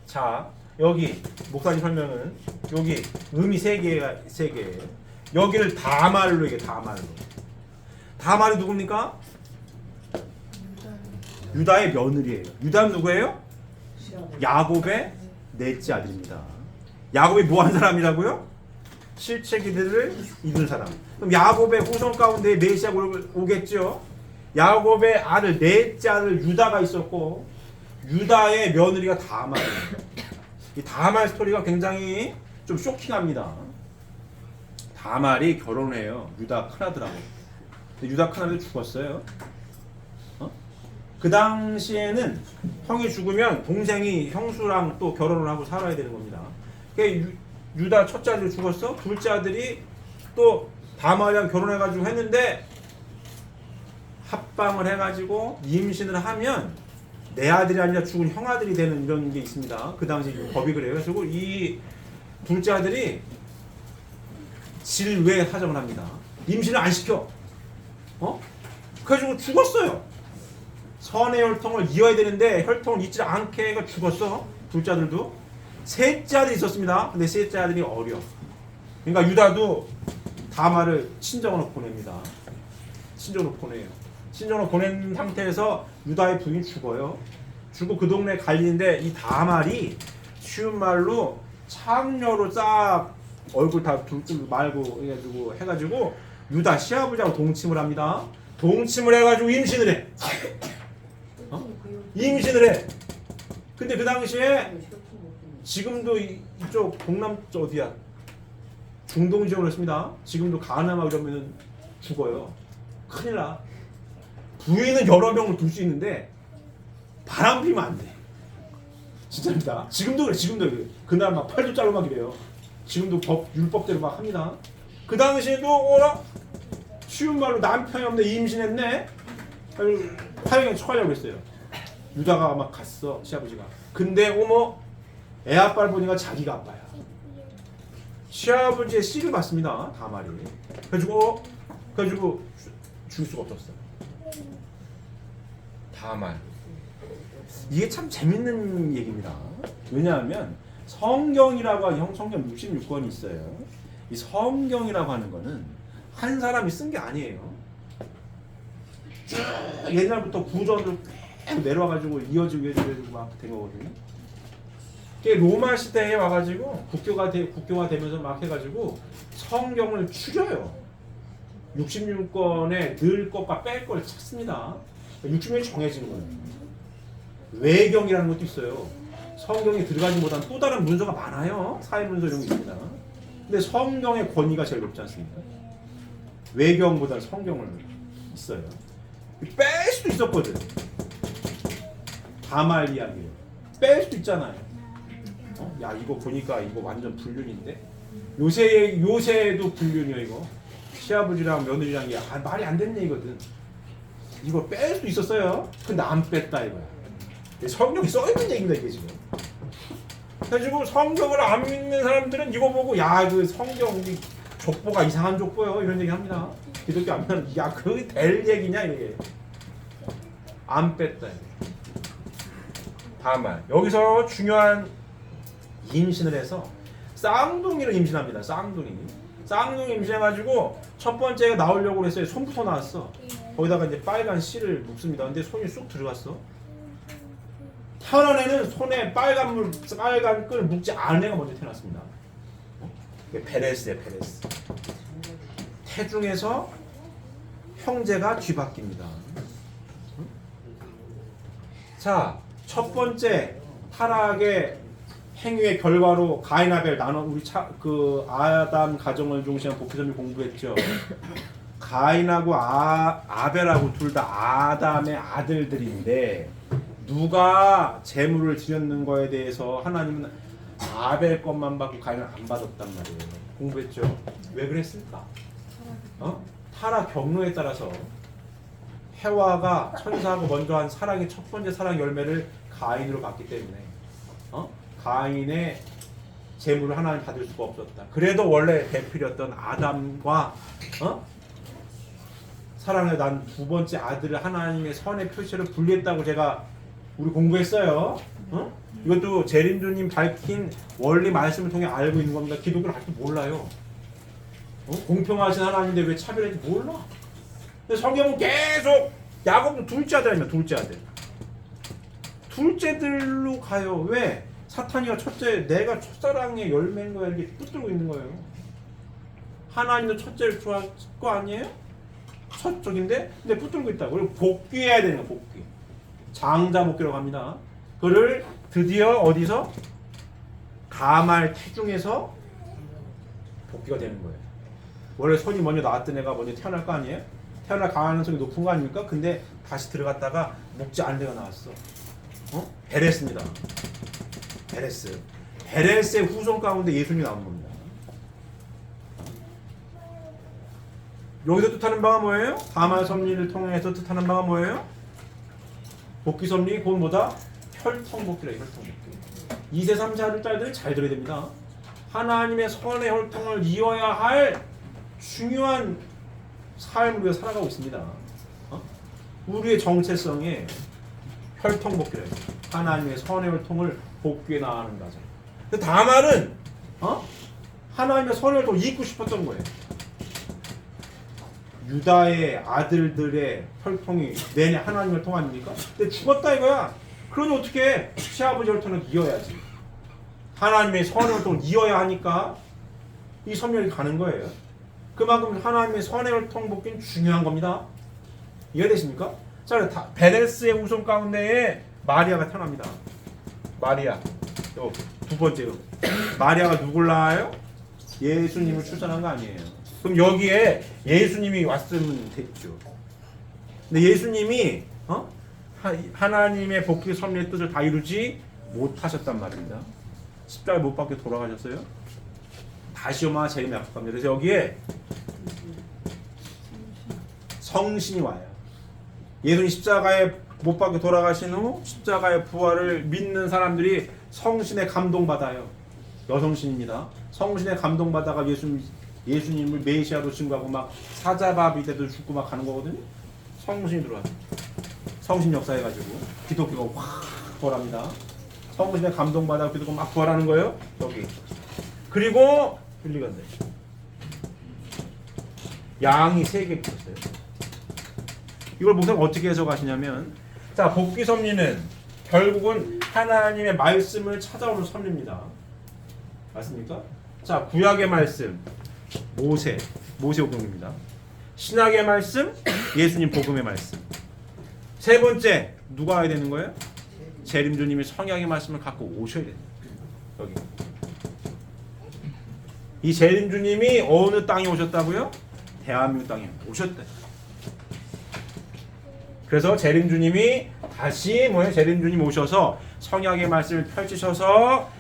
자, 여기 목사님 설명은 여기 음이 세 개예요. 여기를 다말로 얘기해. 다말이 누굽니까? 유다의 며느리예요. 유다는 누구예요? 야곱의 넷째 아들입니다. 야곱이 뭐한 사람이라고요? 실체기들을 이룬 사람. 그럼 야곱의 후손 가운데 메시아가 오겠죠. 야곱의 아들 넷째 아들 유다가 있었고 유다의 며느리가 다말이에요. 이 다말 스토리가 굉장히 좀 쇼킹합니다. 다말이 결혼해요. 유다 큰아들하고. 근데 유다 큰아들이 죽었어요. 그 당시에는 형이 죽으면 동생이 형수랑 또 결혼을 하고 살아야 되는 겁니다. 그러니까 유다 첫째 아들이 죽었어. 둘째 아들이 또 다말이랑 결혼해가지고 했는데 합방을 해가지고 임신을 하면 내 아들이 아니라 죽은 형아들이 되는 이런 게 있습니다. 그 당시 법이 그래요. 그래서 이 둘째 아들이 질외 사정을 합니다. 임신을 안 시켜. 그래가지고 죽었어요. 선의 혈통을 이어야 되는데 혈통을 잊지 않게 해가 죽었어. 둘째 아들도. 셋째 아들이 있었습니다. 근데 셋째 아들이 어려. 그러니까 유다도 다말을 친정으로 보냅니다. 친정으로 보내요. 친정으로 보낸 상태에서 유다의 부인이 죽어요. 죽고 그 동네 갈리는데 이 다말이 쉬운 말로 창녀로 싹 얼굴 다 둘둘 말고 해가지고 유다 시아버지하고 동침을 합니다. 동침을 해가지고 임신을 해. 임신을 해. 근데 그 당시에 지금도 이쪽 동남쪽 어디야? 중동 지역을 했습니다. 지금도 가나마 이러면 죽어요. 큰일 나. 부인은 여러 명을 둘 수 있는데 바람 피면 안 돼. 진짜입니다. 지금도 그래. 지금도 그래. 그날 막 팔도 자르고 막 이래요. 지금도 율법대로 막 합니다. 그 당시에도 쉬운 말로 남편이 없네 임신했네. 화영이 축하하려고 했어요. 유다가 막 갔어 시아버지가. 근데 애 아빠를 보니까 자기가 아빠야. 시아버지의 씨를 받습니다. 다말이. 그래가지고 줄 수가 없었어. 다말. 이게 참 재밌는 얘기입니다. 왜냐하면 성경이라고 하는 성경 66권이 있어요. 이 성경이라고 하는 거는 한 사람이 쓴 게 아니에요. 옛날부터 구전으로 쭉 내려와가지고 이어지고 막 된 거거든요. 로마 시대에 와가지고 국교가 되면서 막 해가지고 성경을 추려요. 66권에 넣을 것과 뺄 걸 찾습니다. 66권이 정해진 거예요. 외경이라는 것도 있어요. 성경에 들어가지 못한 또 다른 문서가 많아요. 사회 문서 이런 게 있습니다. 근데 성경의 권위가 제일 높지 않습니까? 외경보다 성경을 있어요. 뺄 수도 있었거든. 다말 이야기를 뺄 수도 있잖아요. 야 이거 보니까 이거 완전 불륜인데 요새도 불륜이야 이거. 시아버지랑 며느리랑 이게 말이 안 되는 얘기거든. 이거 뺄 수 있었어요. 근데 안 뺐다 이거야. 성경이 써있는 얘기입니다 이게 지금. 그래가지고 성경을 안 믿는 사람들은 이거 보고 야 그 성경 족보가 이상한 족보요 이런 얘기 합니다. 기독교 안 믿는 야 그게 될 얘기냐 이게. 안 뺐다 이게. 다만 여기서 중요한 임신을 해서 쌍둥이를 임신합니다. 쌍둥이 임신해가지고 첫 번째가 나오려고 그랬어요. 손부터 나왔어. 거기다가 이제 빨간 씨를 묶습니다. 근데 손이 쑥 들어갔어. 태어난 애는 손에 빨간 끈을 묶지 않은 애가 먼저 태어났습니다. 이게 베레스예요, 베레스. 태중에서 형제가 뒤바뀝니다. 자, 첫 번째 타락의 행위의 결과로 가인 아벨 우리 그 아담 가정을 중심한 복귀점이 공부했죠. 가인하고 아벨하고 둘 다 아담의 아들들인데 누가 제물을 드렸는 거에 대해서 하나님은 아벨 것만 받고 가인을 안 받았단 말이에요. 공부했죠. 왜 그랬을까? 타락 경로에 따라서 해와가 천사하고 먼저 한 사랑의 첫 번째 사랑 열매를 가인으로 받기 때문에 가인의 제물을 하나님 받을 수가 없었다. 그래도 원래 대필이었던 아담과 사랑을 난 두 번째 아들을 하나님의 선의 표시로 분리했다고 제가 우리 공부했어요. 이것도 재림주님 밝힌 원리 말씀을 통해 알고 있는 겁니다. 기독교를 아직도 몰라요. 공평하신 하나님인데 왜 차별했지 몰라. 근데 성경은 계속 야곱도 둘째 아들 아닙니까? 둘째 아들. 둘째들로 가요. 왜? 사탄이가 첫째, 내가 첫사랑의 열매인 거야 이렇게 붙들고 있는 거예요. 하나님도 첫째를 좋아할 거 아니에요? 첫 쪽인데 근데 붙들고 있다고. 그리고 복귀해야 되는 거야. 복귀. 장자 복귀라고 합니다. 그를 드디어 어디서? 가말 태중에서 복귀가 되는 거예요. 원래 손이 먼저 나왔던 애가 먼저 태어날 거 아니에요? 태어날 가능성이 높은 거 아닙니까? 근데 다시 들어갔다가 묵지 않은 애가 나왔어. 베레스입니다. 베레스의 후손 가운데 예수님이 나온 겁니다. 여기서 뜻하는 바가 뭐예요? 가말 섭리를 통해서 뜻하는 바가 뭐예요? 복귀 섭리, 그건 뭐다? 혈통 복귀라, 혈통 복귀. 2세 3세 딸들 잘 들어야 됩니다. 하나님의 선의 혈통을 이어야 할 중요한 삶을 우리가 살아가고 있습니다. 우리의 정체성에 혈통 복귀라 해요. 하나님의 선의 혈통을 복귀해 나가는 과정. 근데 다말은 하나님의 선의 혈통을 잇고 싶었던 거예요. 유다의 아들들의 혈통이 내내 하나님의 혈통 아닙니까? 근데 죽었다 이거야. 그러니 어떻게 시아버지 혈통을 이어야지. 하나님의 선의 혈통을 이어야 하니까 이 선명이 가는 거예요. 그만큼 하나님의 선의 혈통 복귀는 중요한 겁니다. 이해되십니까? 자, 베레스의 후손 가운데에 마리아가 태어납니다. 마리아. 두 번째로. 마리아가 누굴 낳아요? 예수님을 출산한 거 아니에요. 그럼 여기에 예수님이 왔으면 됐죠. 근데 예수님이 하나님의 복귀 섭리의 뜻을 다 이루지 못하셨단 말입니다. 십자가에 못 박혀 돌아가셨어요. 다시 오마 재림 약속합니다. 그래서 여기에 성신이 와요. 예수님 십자가에 못 박혀 돌아가신 후 십자가의 부활을 믿는 사람들이 성신에 감동받아요. 여성신입니다. 성신에 감동받아가 예수님을 메시아로 증거하고 막 사자바비 때도 죽고 막 가는 거거든요. 성신이 들어와요. 성신 역사해가지고 기독교가 확 부활합니다. 성신에 감동받아 기독교 막 부활하는 거예요. 여기. 그리고 빌리건데 양이 3개 붙었어요. 이걸 목사님 어떻게 해석하시냐면, 자, 복귀 섭리는 결국은 하나님의 말씀을 찾아오는 섭리입니다. 맞습니까? 자, 구약의 말씀 모세 복음입니다. 신약의 말씀 예수님 복음의 말씀. 세 번째 누가 와야 되는 거예요? 재림주님이 성약의 말씀을 갖고 오셔야 됩니다. 여기 이 재림주님이 어느 땅에 오셨다고요? 대한민국 땅에 오셨다. 그래서 재림주님이 다시 재림주님 오셔서 성약의 말씀을 펼치셔서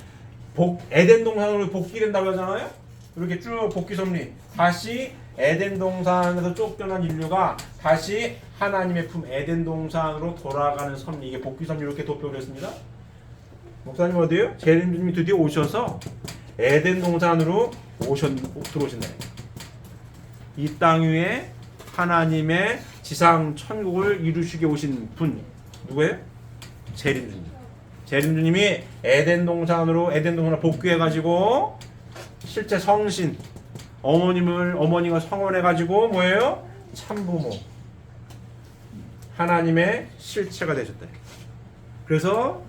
에덴 동산으로 복귀된다고 하잖아요. 이렇게 쭉 복귀 섭리. 다시 에덴 동산에서 쫓겨난 인류가 다시 하나님의 품 에덴 동산으로 돌아가는 섭리. 이게 복귀 섭리 이렇게 도표를 했습니다. 목사님 어디에요? 재림주님이 드디어 오셔서 에덴 동산으로 들어오신다. 이 땅 위에 하나님의 지상 천국을 이루시게 오신 분 누구예요? 재림주님. 재림주님이 에덴 동산으로 복귀해 가지고 실제 성신 어머니가 성원해 가지고 뭐예요? 참부모 하나님의 실체가 되셨다. 그래서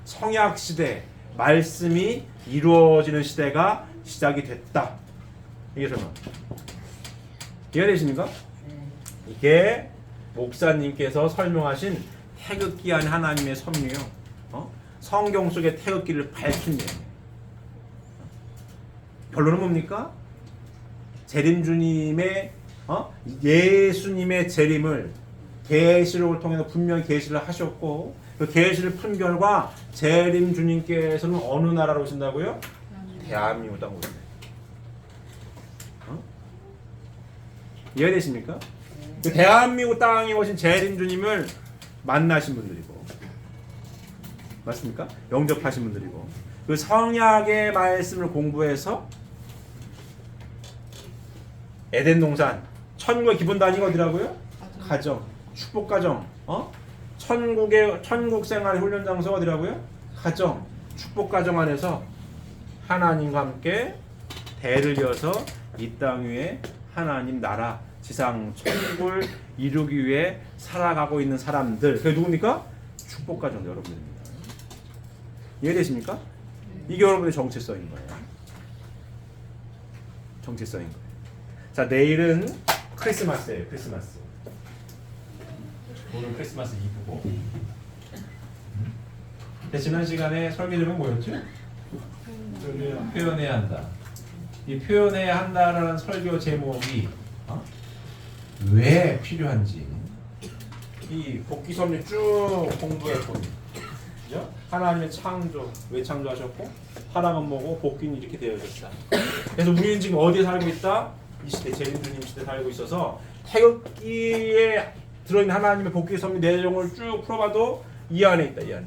성약 시대 말씀이 이루어지는 시대가 시작이 됐다. 이게 설마 이해되십니까? 이게 목사님께서 설명하신 태극기 안에 하나님의 섭리요. 성경 속의 태극기를 밝힌 예요. 결론은 뭡니까? 재림주님의 예수님의 재림을 계시록을 통해서 분명히 계시를 하셨고 그 계시를 푼 결과 재림주님께서는 어느 나라로 오신다고요? 대한민국 땅으로 오신다. 이해되십니까? 그 대한민국 땅에 오신 재림주님을 만나신 분들이고 맞습니까? 영접하신 분들이고 그 성약의 말씀을 공부해서 에덴 동산 천국의 기본 단위가 어디라고요? 가정, 축복 가정, 천국 생활의 훈련 장소가 어디라고요? 가정, 축복 가정 안에서 하나님과 함께 대를 이어서 이 땅 위에 하나님 나라 지상 천국을 이루기 위해 살아가고 있는 사람들. 그게 누굽니까? 축복 가정 여러분들입니다. 이해되십니까? 이게 여러분의 정체성인 거예요. 정체성인 거예요. 자, 내일은 크리스마스예요. 크리스마스. 오늘 크리스마스 이브고. 지난 시간에 설계 제목은 뭐였죠? 표현해야 한다. 이 표현해야 한다라는 설교 제목이 왜 필요한지 이 복귀 섭리 쭉 공부해 보니 그죠? 하나님의 창조 왜 창조하셨고 하나만 보고 복귀는 이렇게 되어졌다. 그래서 우리는 지금 어디에 살고 있다? 이 시대 재림주님 시대 살고 있어서 태극기에 들어있는 하나님의 복귀 섭리 내용을 쭉 풀어봐도 이 안에 있다. 이 안에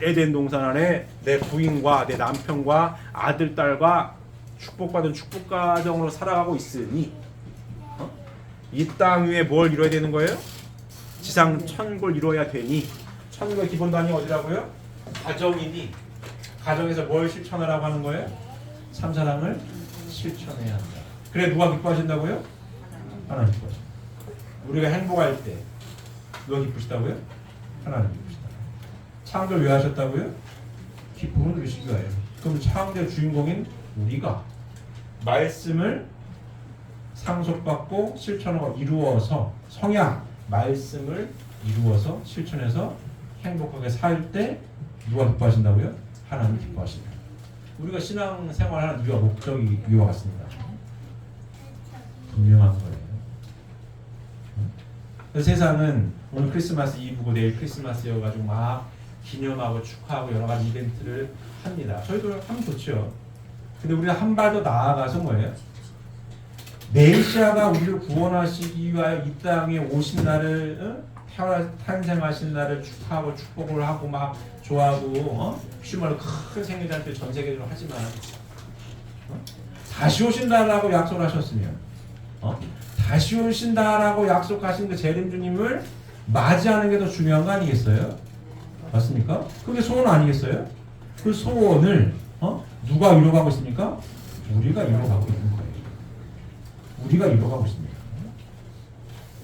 에덴 동산 안에 내 부인과 내 남편과 아들 딸과 축복받은 축복가정으로 살아가고 있으니 이 땅 위에 뭘 이루어야 되는 거예요? 지상 천국을 이루어야 되니 천국의 기본 단위가 어디라고요? 가정이니 가정에서 뭘 실천하라고 하는 거예요? 참사랑을 실천해야 한다. 그래 누가 기뻐하신다고요? 하나님 기뻐하신다. 우리가 행복할 때 누가 기쁘시다고요? 하나님 기쁘시다. 창조를 왜 하셨다고요? 기쁨을 누리시기 위하여. 그럼 창조의 주인공인 우리가 말씀을 상속받고 실천하고 이루어서 성약 말씀을 이루어서 실천해서 행복하게 살 때 누가 기뻐하신다고요? 하나님 기뻐하신다. 우리가 신앙생활하는 이유와 목적이 이와 같습니다. 분명한 거예요. 세상은 오늘 크리스마스 이브고 내일 크리스마스여가지고 막 기념하고 축하하고 여러 가지 이벤트를 합니다. 저희도 하면 좋죠. 근데 우리가 한 발 더 나아가서 뭐예요? 메시아가 우리를 구원하시기 위하여 이 땅에 오신 날을 탄생하신 날을 축하하고 축복을 하고 막 좋아하고 슈머를 큰 생일잔치 전 세계적으로 하지만 다시 오신다라고 약속을 하셨으면 다시 오신다라고 약속하신 그 재림주님을 맞이하는 게 더 중요한 거 아니겠어요? 맞습니까? 그게 소원 아니겠어요? 그 소원을 누가 이루어가고 있습니까? 우리가 이루어가고 있는 거예요. 우리가 이루어가고 있습니다.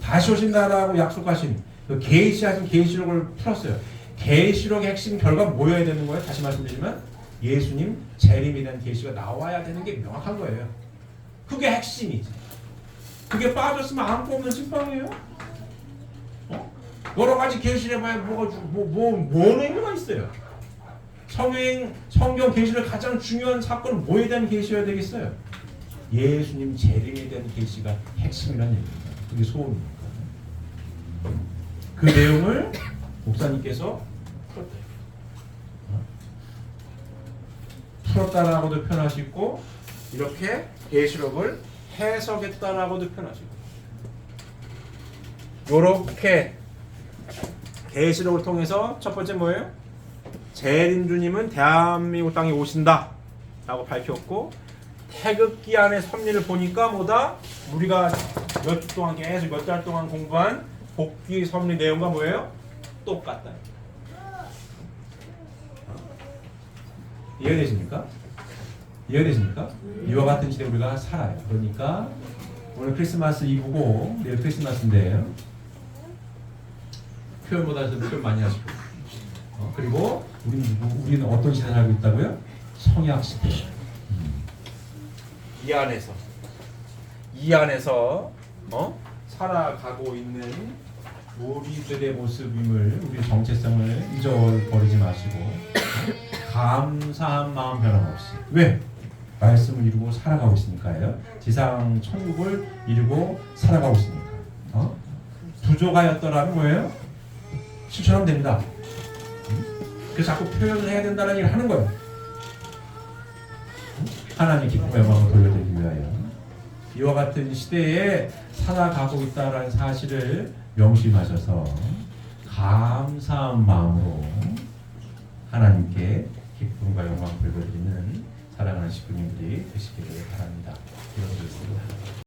다시 오신다라고 약속하신 그 계시하신 계시록을 풀었어요. 계시록의 핵심 결과가 뭐여야 되는 거예요? 다시 말씀드리면 예수님 재림에 대한 계시가 나와야 되는 게 명확한 거예요. 그게 핵심이지. 그게 빠졌으면 안고 없는 찐빵이에요. 여러 가지 계시를 해봐야 뭔 의미가 있어요? 성경 계시를 가장 중요한 사건은 뭐에 대한 계시여야 되겠어요? 예수님 재림에 대한 계시가 핵심이라는 얘기입니다. 그게 소원입니다. 그 내용을 목사님께서 풀었다. 풀었다라고도 표현할 수 있고 이렇게 계시록을 해석했다라고도 표현할 수 있고 요렇게 계시록을 통해서 첫 번째 뭐예요? 재림주님은 대한민국 땅에 오신다 라고 밝혔고 태극기 안에 섭리를 보니까 뭐다? 우리가 몇 주 동안 계속 몇 달 동안 공부한 복귀 섭리 내용과 뭐예요? 똑같다. 이해되십니까? 이해되십니까? 이와 같은 시대 우리가 살아요. 그러니까 오늘 크리스마스 이브고 내일 크리스마스인데 표현보다 좀 표현 많이 하시고 그리고 우리는 어떤 시대에 살고 있다고요? 성약 시대. 이 안에서 살아가고 있는 우리들의 모습임을 우리 정체성을 잊어버리지 마시고 감사한 마음 변함없이 왜? 말씀을 이루고 살아가고 있으니까요. 지상 천국을 이루고 살아가고 있으니까. 부족하였더라면 뭐예요? 실천하면 됩니다. 그래서 자꾸 표현을 해야 된다는 얘기를 하는 거예요. 하나님 기쁨과 영광을 돌려드리기 위하여 이와 같은 시대에 살아가고 있다는 사실을 명심하셔서 감사한 마음으로 하나님께 기쁨과 영광을 돌려드리는 사랑하는 식구님들이 되시기를 바랍니다. 기도드리겠습니다.